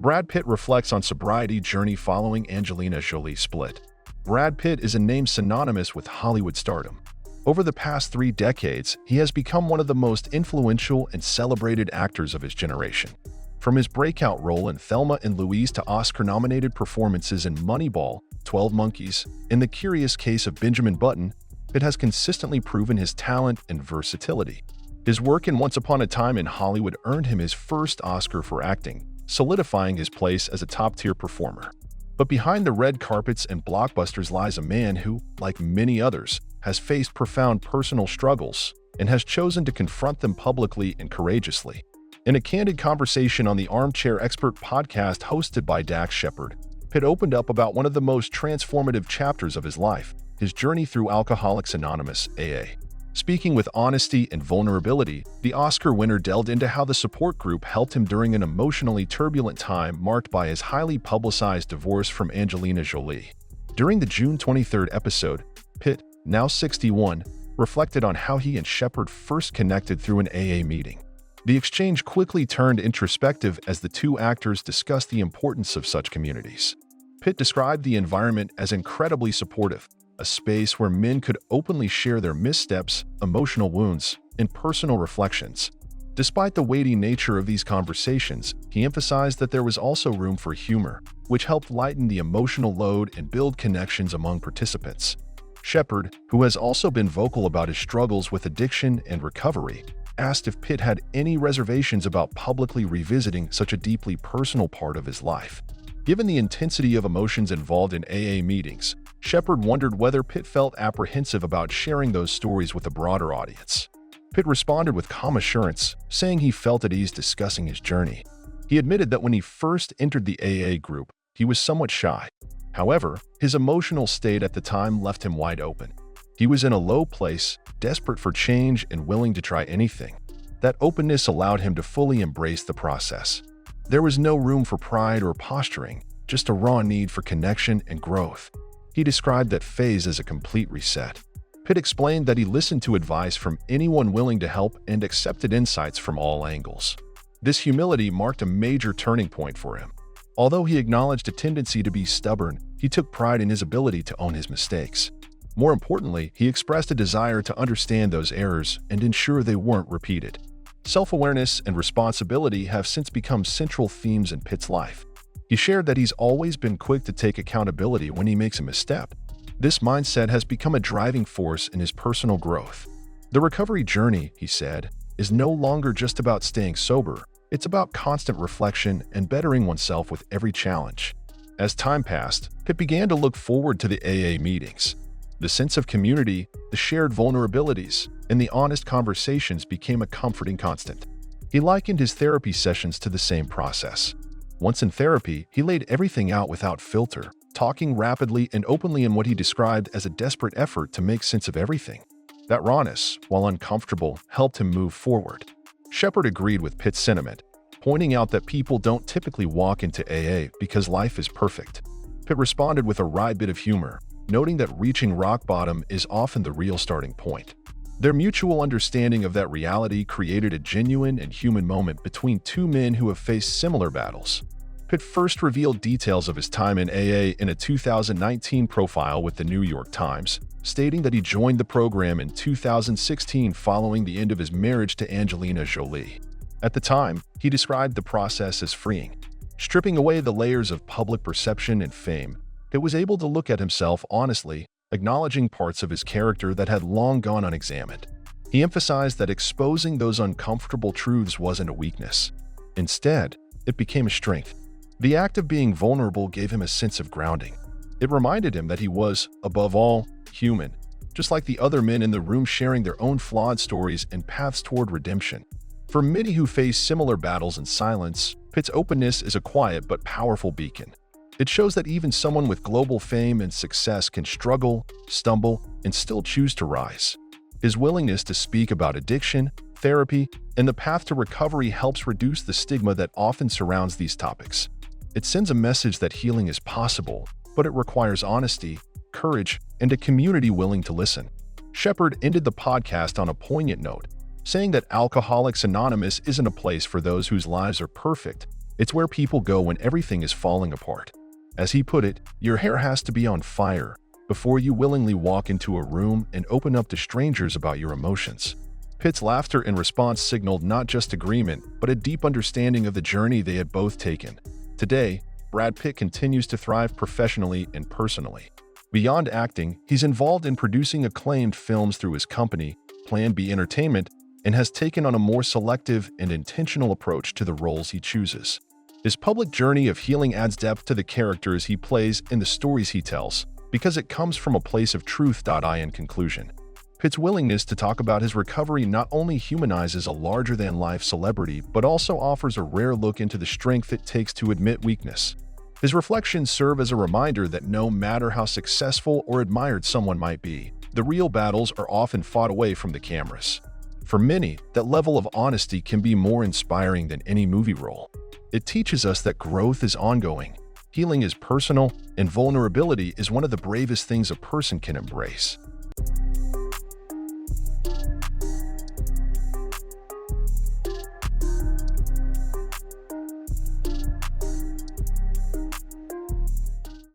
Brad Pitt reflects on sobriety journey following Angelina Jolie split. Brad Pitt is a name synonymous with Hollywood stardom. Over the past 3 decades, he has become one of the most influential and celebrated actors of his generation. From his breakout role in Thelma and Louise to Oscar-nominated performances in Moneyball, 12 Monkeys, and The Curious Case of Benjamin Button, Pitt has consistently proven his talent and versatility. His work in Once Upon a Time in Hollywood earned him his first Oscar for acting, solidifying his place as a top-tier performer. But behind the red carpets and blockbusters lies a man who, like many others, has faced profound personal struggles and has chosen to confront them publicly and courageously. In a candid conversation on the Armchair Expert podcast hosted by Dax Shepard, Pitt opened up about one of the most transformative chapters of his life, his journey through Alcoholics Anonymous (AA). Speaking with honesty and vulnerability, the Oscar winner delved into how the support group helped him during an emotionally turbulent time marked by his highly publicized divorce from Angelina Jolie. During the June 23 episode, Pitt, now 61, reflected on how he and Shepard first connected through an AA meeting. The exchange quickly turned introspective as the two actors discussed the importance of such communities. Pitt described the environment as incredibly supportive, a space where men could openly share their missteps, emotional wounds, and personal reflections. Despite the weighty nature of these conversations, he emphasized that there was also room for humor, which helped lighten the emotional load and build connections among participants. Shepard, who has also been vocal about his struggles with addiction and recovery, asked if Pitt had any reservations about publicly revisiting such a deeply personal part of his life. Given the intensity of emotions involved in AA meetings, Shepard wondered whether Pitt felt apprehensive about sharing those stories with a broader audience. Pitt responded with calm assurance, saying he felt at ease discussing his journey. He admitted that when he first entered the AA group, he was somewhat shy. However, his emotional state at the time left him wide open. He was in a low place, desperate for change and willing to try anything. That openness allowed him to fully embrace the process. There was no room for pride or posturing, just a raw need for connection and growth. He described that phase as a complete reset. Pitt explained that he listened to advice from anyone willing to help and accepted insights from all angles. This humility marked a major turning point for him. Although he acknowledged a tendency to be stubborn, he took pride in his ability to own his mistakes. More importantly, he expressed a desire to understand those errors and ensure they weren't repeated. Self-awareness and responsibility have since become central themes in Pitt's life. He shared that he's always been quick to take accountability when he makes a misstep. This mindset has become a driving force in his personal growth. The recovery journey, he said, is no longer just about staying sober. It's about constant reflection and bettering oneself with every challenge. As time passed, Pitt began to look forward to the AA meetings. The sense of community, the shared vulnerabilities, and the honest conversations became a comforting constant. He likened his therapy sessions to the same process. Once in therapy, he laid everything out without filter, talking rapidly and openly in what he described as a desperate effort to make sense of everything. That rawness, while uncomfortable, helped him move forward. Shepard agreed with Pitt's sentiment, pointing out that people don't typically walk into AA because life is perfect. Pitt responded with a wry bit of humor, noting that reaching rock bottom is often the real starting point. Their mutual understanding of that reality created a genuine and human moment between two men who have faced similar battles. Pitt first revealed details of his time in AA in a 2019 profile with the New York Times, stating that he joined the program in 2016 following the end of his marriage to Angelina Jolie. At the time, he described the process as freeing. Stripping away the layers of public perception and fame, Pitt was able to look at himself honestly, acknowledging parts of his character that had long gone unexamined. He emphasized that exposing those uncomfortable truths wasn't a weakness. Instead, it became a strength. The act of being vulnerable gave him a sense of grounding. It reminded him that he was, above all, human, just like the other men in the room sharing their own flawed stories and paths toward redemption. For many who face similar battles in silence, Pitt's openness is a quiet but powerful beacon. It shows that even someone with global fame and success can struggle, stumble, and still choose to rise. His willingness to speak about addiction, therapy, and the path to recovery helps reduce the stigma that often surrounds these topics. It sends a message that healing is possible, but it requires honesty, courage, and a community willing to listen. Shepard ended the podcast on a poignant note, saying that Alcoholics Anonymous isn't a place for those whose lives are perfect, It's where people go when everything is falling apart. As he put it, your hair has to be on fire before you willingly walk into a room and open up to strangers about your emotions. Pitt's laughter in response signaled not just agreement, but a deep understanding of the journey they had both taken. Today, Brad Pitt continues to thrive professionally and personally. Beyond acting, he's involved in producing acclaimed films through his company, Plan B Entertainment, and has taken on a more selective and intentional approach to the roles he chooses. His public journey of healing adds depth to the characters he plays and the stories he tells, because it comes from a place of truth. In conclusion, Pitt's willingness to talk about his recovery not only humanizes a larger-than-life celebrity, but also offers a rare look into the strength it takes to admit weakness. His reflections serve as a reminder that no matter how successful or admired someone might be, the real battles are often fought away from the cameras. For many, that level of honesty can be more inspiring than any movie role. It teaches us that growth is ongoing, healing is personal, and vulnerability is one of the bravest things a person can embrace.